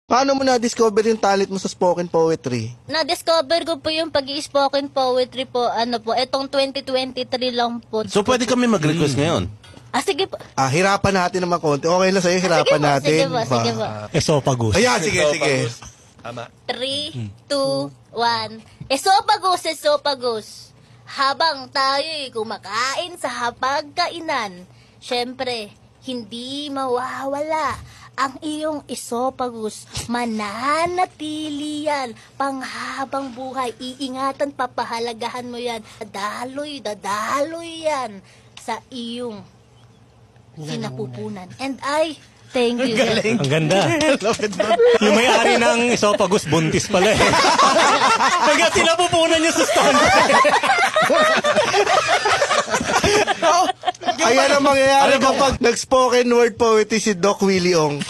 Paano mo na-discover yung talent mo sa spoken poetry? Na-discover ko po yung pag-i-spoken poetry po, etong 2023 lang po. So, pwede kami mag-request ngayon. Sige po. Hirapan natin naman konti. Okay lang sa'yo, hirapan natin. Sige po. Esophagus. Ayan, sige, sige. Tama. 3, 2, 1. Esophagus. Habang tayo'y kumakain sa hapagkainan, syempre, hindi mawawala ang iyong esophagus. Mananatili yan panghabang buhay. Iingatan, papahalagahan mo yan. Dadaloy yan sa iyong sinapupunan. And I thank you. Ang ganda. Yung may-ari ng esophagus, buntis pala eh. Kaya sinapupunan niya sa stand. Ayan ang mangyayari kapag nag-spoken word poetry si Doc Willie Ong.